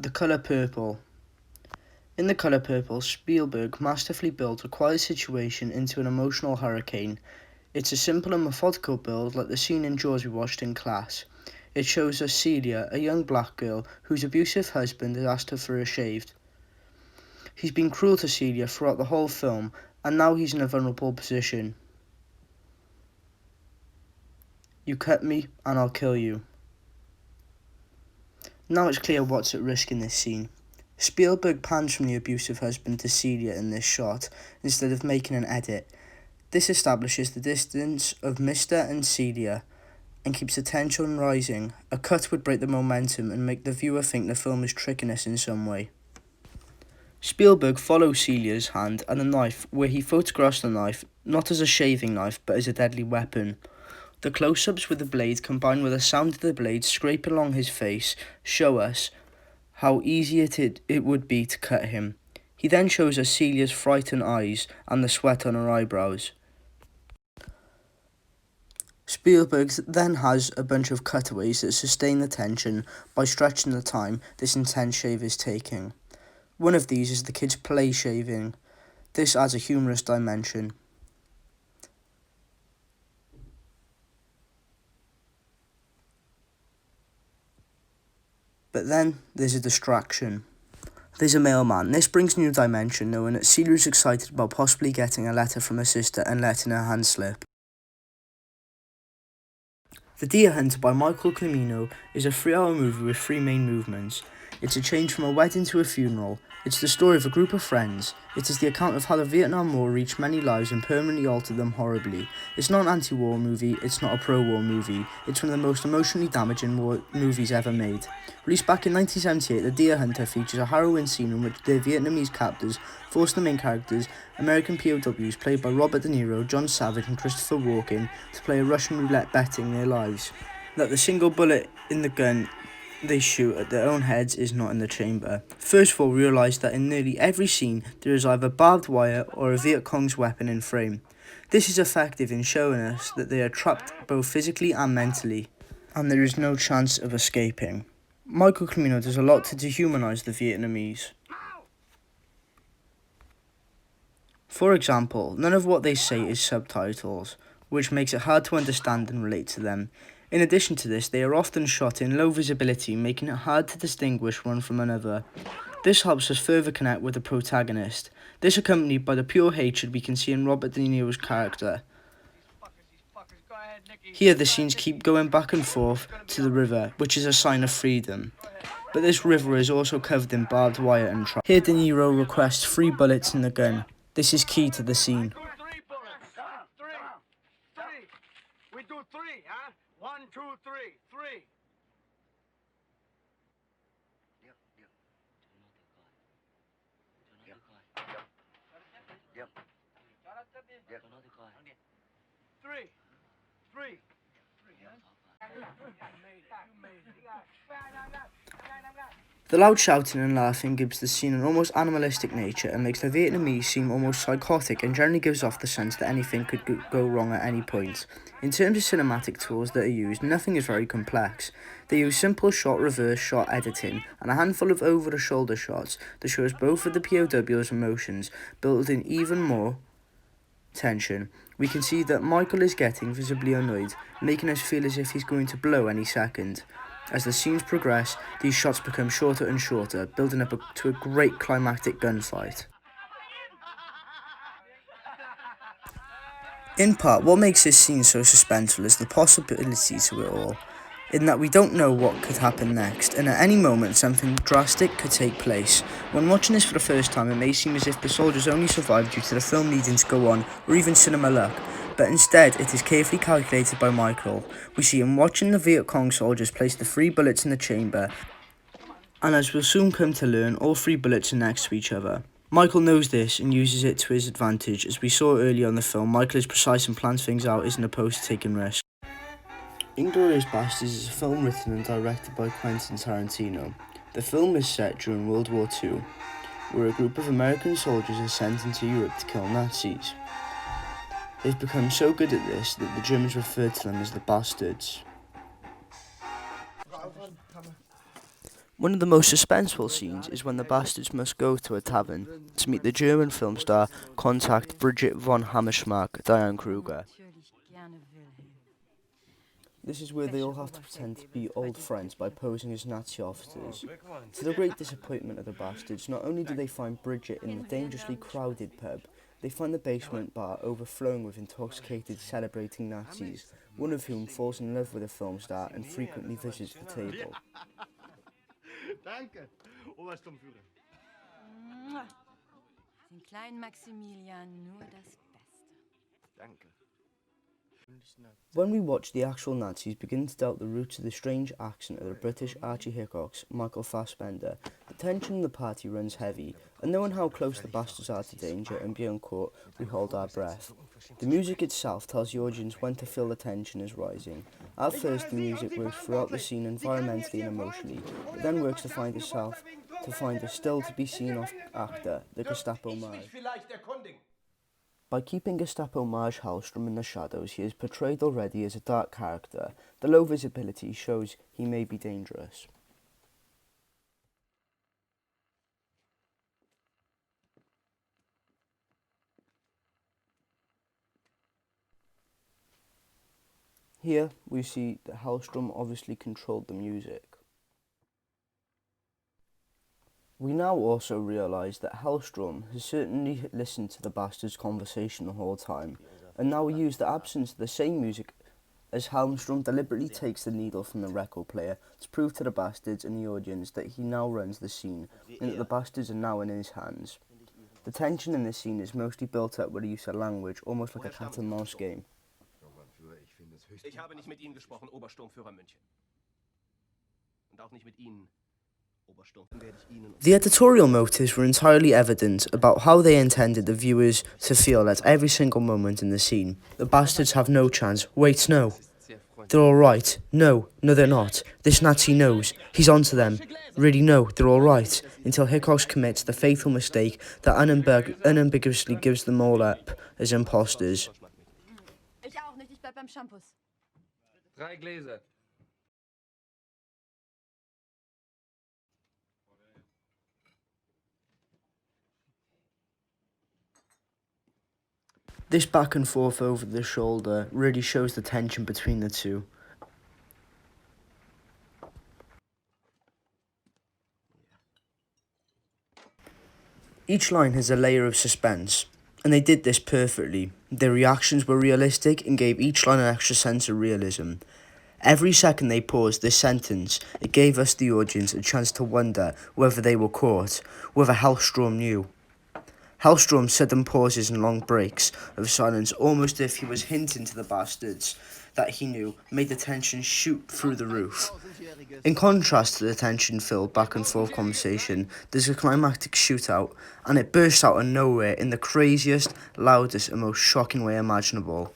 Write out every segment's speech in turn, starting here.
The Colour Purple. In The Colour Purple, Spielberg masterfully built a quiet situation into an emotional hurricane. It's a simple and methodical build like the scene in Jaws we watched in class. It shows us Celia, a young black girl whose abusive husband has asked her for a shave. He's been cruel to Celia throughout the whole film, and now he's in a vulnerable position. You cut me, and I'll kill you. Now it's clear what's at risk in this scene. Spielberg pans from the abusive husband to Celia in this shot, instead of making an edit. This establishes the distance of Mr. and Celia, and keeps the tension rising. A cut would break the momentum and make the viewer think the film is tricking us in some way. Spielberg follows Celia's hand and the knife, where he photographs the knife not as a shaving knife but as a deadly weapon. The close-ups with the blade combined with the sound of the blade scraping along his face show us how easy it would be to cut him. He then shows us Celia's frightened eyes and the sweat on her eyebrows. Spielberg then has a bunch of cutaways that sustain the tension by stretching the time this intense shave is taking. One of these is the kid's play shaving. This adds a humorous dimension. But then there's a distraction. There's a mailman. This brings new dimension, knowing that Celia is excited about possibly getting a letter from her sister and letting her hand slip. The Deer Hunter by Michael Cimino is a 3-hour movie with 3 main movements. It's a change from a wedding to a funeral. It's the story of a group of friends. It is the account of how the Vietnam War reached many lives and permanently altered them horribly. It's not an anti-war movie, it's not a pro-war movie. It's one of the most emotionally damaging war movies ever made. Released back in 1978, The Deer Hunter features a harrowing scene in which their Vietnamese captors force the main characters, American POWs played by Robert De Niro, John Savage and Christopher Walken, to play a Russian roulette betting their lives. That the single bullet in the gun they shoot at their own heads is not in the chamber. First of all, realise that in nearly every scene there is either barbed wire or a Viet Cong's weapon in frame. This is effective in showing us that they are trapped both physically and mentally, and there is no chance of escaping. Michael Cimino does a lot to dehumanise the Vietnamese. For example, none of what they say is subtitles, which makes it hard to understand and relate to them. In addition to this, they are often shot in low visibility, making it hard to distinguish one from another. This helps us further connect with the protagonist. This accompanied by the pure hatred we can see in Robert De Niro's character. Here the scenes keep going back and forth to the river, which is a sign of freedom. But this river is also covered in barbed wire and traps. Here De Niro requests 3 bullets in the gun. This is key to the scene. We do 3, huh? 1, 2, 3, 3. Yep. Yep. 3. The loud shouting and laughing gives the scene an almost animalistic nature and makes the Vietnamese seem almost psychotic, and generally gives off the sense that anything could go wrong at any point. In terms of cinematic tools that are used, nothing is very complex. They use simple shot reverse shot editing and a handful of over-the-shoulder shots that shows both of the POW's emotions, building even more tension. We can see that Michael is getting visibly annoyed, making us feel as if he's going to blow any second. As the scenes progress, these shots become shorter and shorter, building up to a great climactic gunfight. In part, what makes this scene so suspenseful is the possibility to it all, in that we don't know what could happen next, and at any moment something drastic could take place. When watching this for the first time, it may seem as if the soldiers only survived due to the film needing to go on, or even cinema luck, but instead it is carefully calculated by Michael. We see him watching the Viet Cong soldiers place the 3 bullets in the chamber, and as we'll soon come to learn, all 3 bullets are next to each other. Michael knows this and uses it to his advantage. As we saw earlier in the film, Michael is precise and plans things out, isn't opposed to taking risks. Inglourious Basterds is a film written and directed by Quentin Tarantino. The film is set during World War II, where a group of American soldiers are sent into Europe to kill Nazis. They've become so good at this that the Germans refer to them as the Bastards. One of the most suspenseful scenes is when the bastards must go to a tavern to meet the German film star contact Bridget von Hammersmark, Diane Kruger. This is where they all have to pretend to be old friends by posing as Nazi officers. To the great disappointment of the bastards, not only do they find Bridget in the dangerously crowded pub, they find the basement bar overflowing with intoxicated celebrating Nazis, one of whom falls in love with the film star and frequently visits the table. Danke, Obersturmführer. Den kleinen Maximilian nur das Beste. Danke. When we watch the actual Nazis begin to doubt the roots of the strange accent of the British Archie Hickok's Michael Fassbender, the tension in the party runs heavy, and knowing how close the bastards are to danger and being caught, we hold our breath. The music itself tells the audience when to feel the tension is rising. At first, the music works throughout the scene environmentally and emotionally, but then works to find a still-to-be-seen actor, the Gestapo Maj. By keeping Gestapo Maj Hallström in the shadows, he is portrayed already as a dark character. The low visibility shows he may be dangerous. Here we see that Hallström obviously controlled the music. We now also realise that Hallström has certainly listened to the bastards' conversation the whole time, and now we use the absence of the same music as Hallström deliberately takes the needle from the record player to prove to the bastards and the audience that he now runs the scene, and that the bastards are now in his hands. The tension in this scene is mostly built up with the use of language, almost like a cat and mouse game. Ich habe nicht mit Ihnen gesprochen, Obersturmführer München. Und auch nicht mit Ihnen. The editorial motives were entirely evident about how they intended the viewers to feel at every single moment in the scene. The bastards have no chance. Wait, no. They're all right. No, they're not. This Nazi knows. He's onto them. Really, no, they're all right. Until Hickok commits the fatal mistake that unambiguously gives them all up as imposters. Ich auch nicht, ich bleib beim Shampoos. 3 Gläser. This back and forth over the shoulder really shows the tension between the two. Each line has a layer of suspense, and they did this perfectly. Their reactions were realistic and gave each line an extra sense of realism. Every second they paused this sentence, it gave us, the audience, a chance to wonder whether they were caught, whether Hallström knew. Hallström sudden pauses and long breaks of silence, almost as if he was hinting to the bastards that he knew, made the tension shoot through the roof. In contrast to the tension-filled back-and-forth conversation, there's a climactic shootout, and it bursts out of nowhere in the craziest, loudest, and most shocking way imaginable.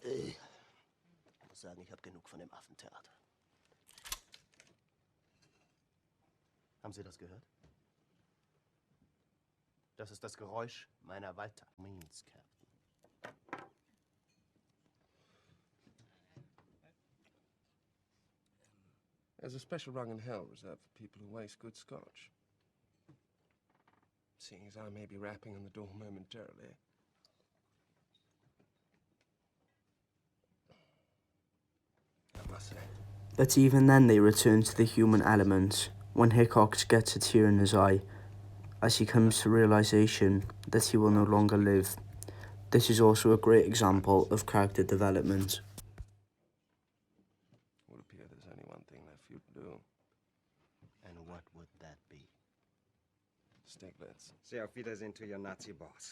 Ich muss sagen, ich habe genug von dem Affentheater. Haben Sie das gehört? Das ist das Geräusch meiner Walter. Means, Captain. There's a special rung in hell reserved for people who waste good scotch. Seeing as I may be rapping on the door momentarily. I must say. But even then they return to the human element, when Hickok gets a tear in his eye, as he comes to realisation that he will no longer live. This is also a great example of character development. It would appear there's only one thing left for you to do. And what would that be? Stiglitz. Say auf Wiedersehen to your Nazi boss.